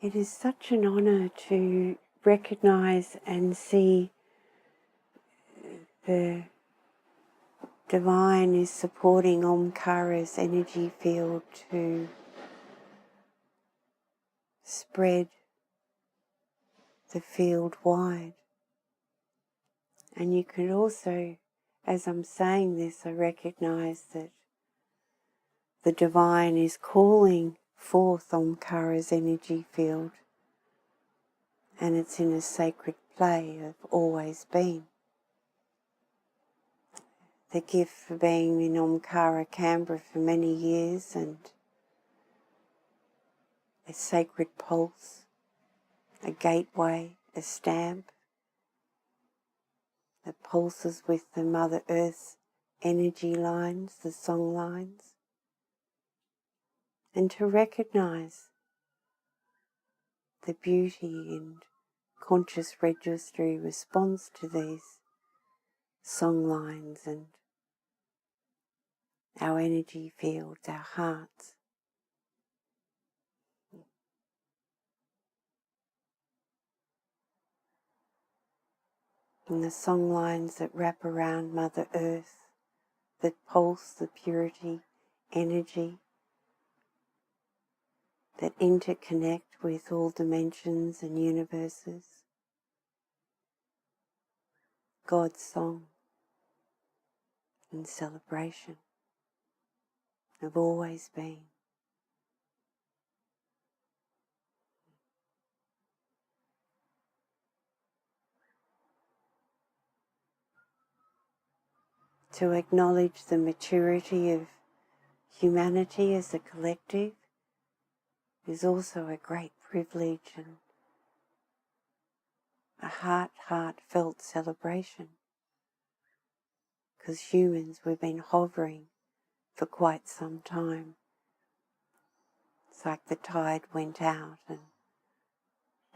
It is such an honour to recognise and see the Divine is supporting Aumcara's energy field to spread the field wide. And you can also, as I'm saying this, I recognise that the Divine is calling forth Aumcara's energy field, and it's in a sacred play of always been. The gift for being in Aumcara, Canberra for many years, and a sacred pulse, a gateway, a stamp that pulses with the Mother Earth's energy lines, the song lines, and to recognise the beauty and conscious registry response to these song lines and our energy fields, our hearts. And the song lines that wrap around Mother Earth, that pulse the purity, energy, that interconnect with all dimensions and universes. God's song in celebration of always been. To acknowledge the maturity of humanity as a collective is also a great privilege and a heartfelt celebration. Because humans, we've been hovering for quite some time. It's like the tide went out and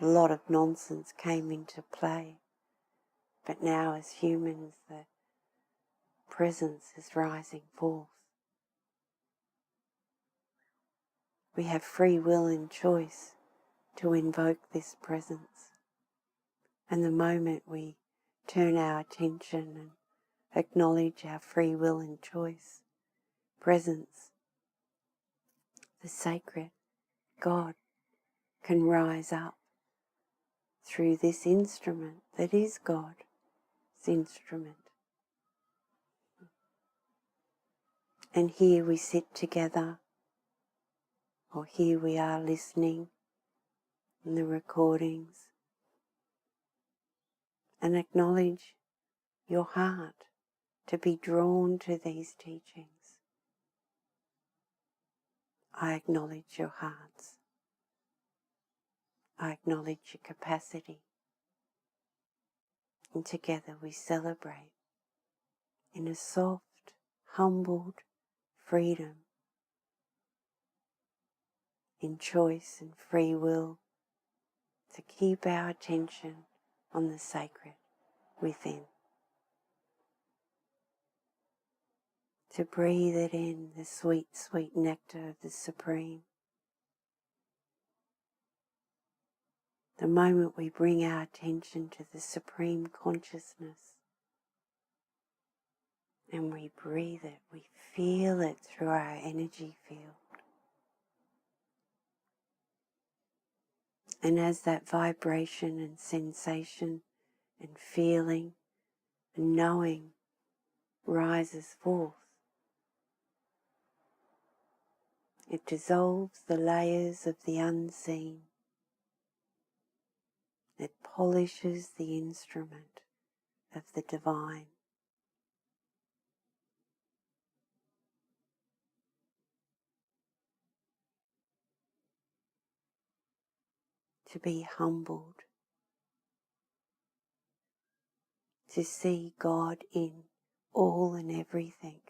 a lot of nonsense came into play. But now as humans, the presence is rising forth. We have free will and choice to invoke this presence. And the moment we turn our attention and acknowledge our free will and choice, presence, the sacred God can rise up through this instrument that is God's instrument. And here we sit together, or here we are listening in the recordings, and acknowledge your heart to be drawn to these teachings. I acknowledge your hearts. I acknowledge your capacity. And together we celebrate in a soft, humbled freedom, in choice and free will, to keep our attention on the sacred within. To breathe it in, the sweet, sweet nectar of the Supreme. The moment we bring our attention to the Supreme Consciousness and we breathe it, we feel it through our energy field. And as that vibration and sensation and feeling and knowing rises forth, it dissolves the layers of the unseen. It polishes the instrument of the divine. To be humbled, to see God in all and everything,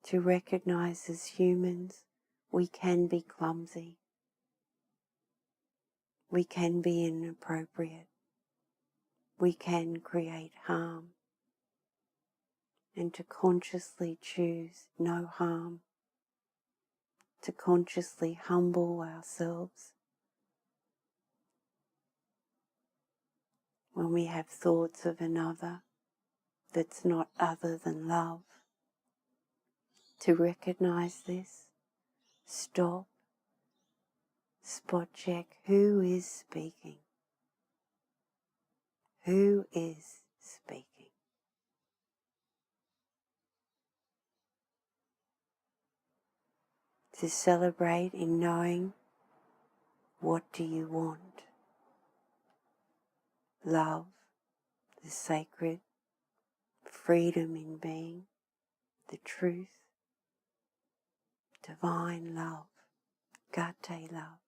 to recognize as humans we can be clumsy, we can be inappropriate, we can create harm, and to consciously choose no harm, to consciously humble ourselves when we have thoughts of another that's not other than love. To recognize this, stop, spot check who is speaking. Who is speaking? To celebrate in knowing, what do you want? Love, the sacred, freedom in being, the truth, divine love, gate love.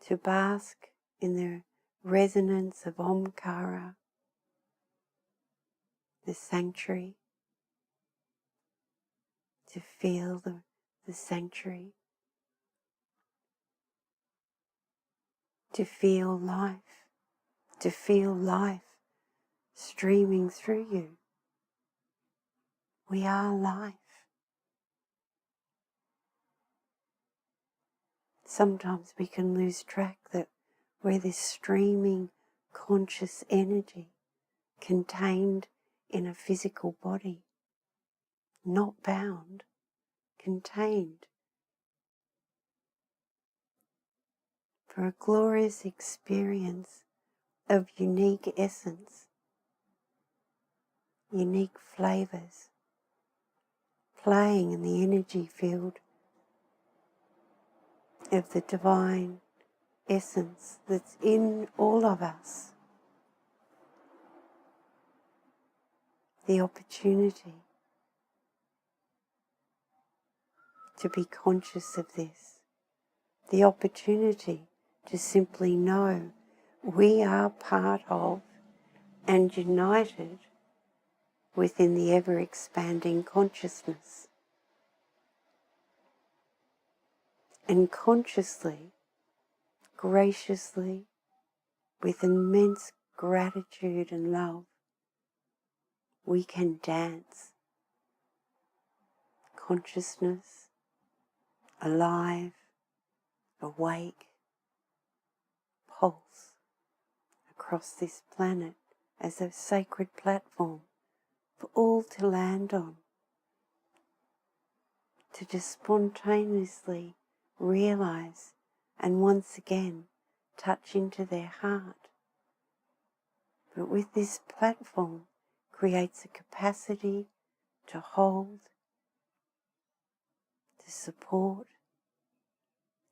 To bask in the resonance of Aumcara, the sanctuary, to feel the sanctuary, to feel life streaming through you. We are life. Sometimes we can lose track that we're this streaming conscious energy contained in a physical body, not bound, contained, for a glorious experience of unique essence, unique flavors, playing in the energy field of the divine essence that's in all of us. The opportunity to be conscious of this, the opportunity to simply know we are part of and united within the ever-expanding consciousness. And consciously, graciously, with immense gratitude and love, we can dance. Consciousness, alive, awake, pulse across this planet as a sacred platform for all to land on, to just spontaneously realize and once again touch into their heart. But with this platform creates a capacity to hold, to support,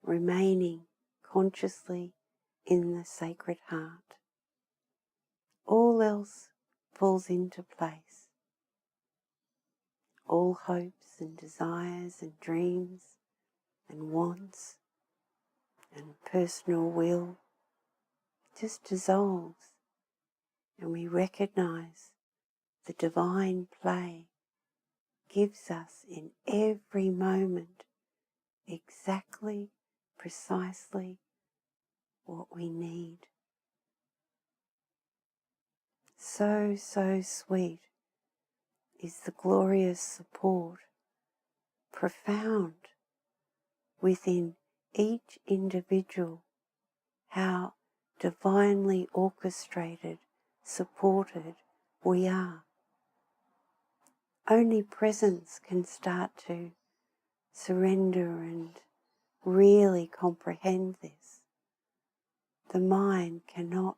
remaining consciously in the sacred heart. All else falls into place. All hopes and desires and dreams and wants and personal will just dissolves, and we recognize the divine play gives us in every moment exactly, precisely what we need. So, so sweet is the glorious support, profound within each individual, how divinely orchestrated, supported we are. Only presence can start to surrender and really comprehend this. The mind cannot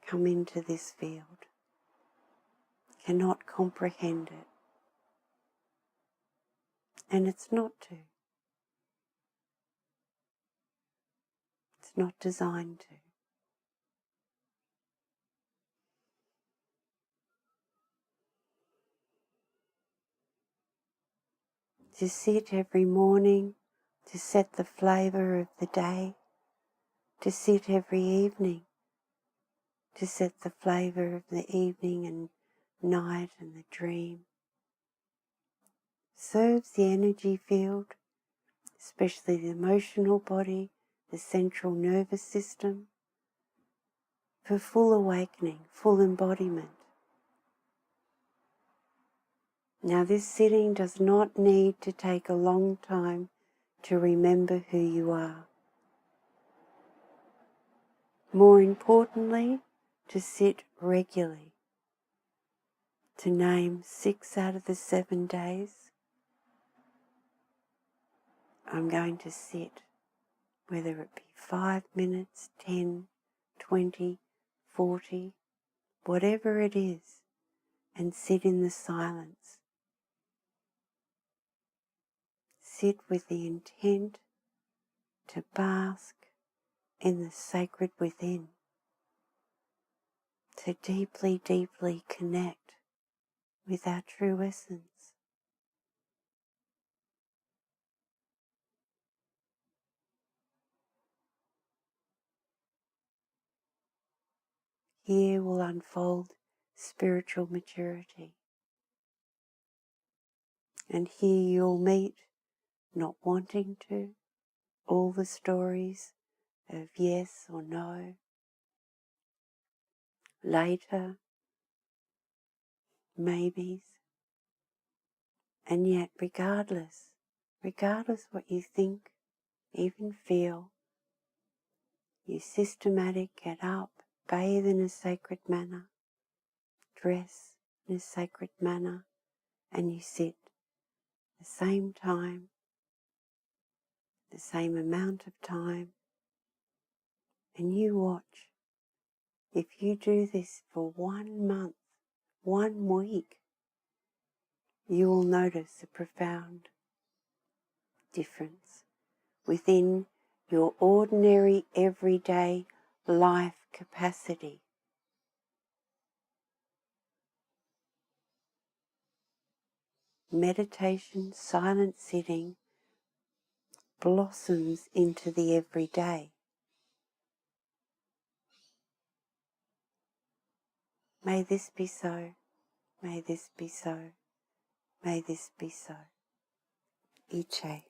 come into this field, cannot comprehend it, and it's not to. It's not designed to. To sit every morning, to set the flavour of the day, to sit every evening, to set the flavour of the evening and night and the dream, serves the energy field, especially the emotional body, the central nervous system, for full awakening, full embodiment. Now this sitting does not need to take a long time to remember who you are. More importantly, to sit regularly, to name 6 out of the 7 days. I'm going to sit, whether it be 5 minutes, 10, 20, 40, whatever it is, and sit in the silence. Sit with the intent to bask in the sacred within, to deeply, deeply connect with our true essence. Here will unfold spiritual maturity. And here you'll meet, not wanting to, all the stories of yes or no, later, maybes, and yet regardless what you think, even feel, you systematic get up, bathe in a sacred manner, dress in a sacred manner, and you sit the same time, the same amount of time, and you watch. If you do this for 1 month, 1 week, you will notice a profound difference within your ordinary, everyday life capacity. Meditation, silent sitting, blossoms into the everyday. May this be so. May this be so. May this be so. Iche.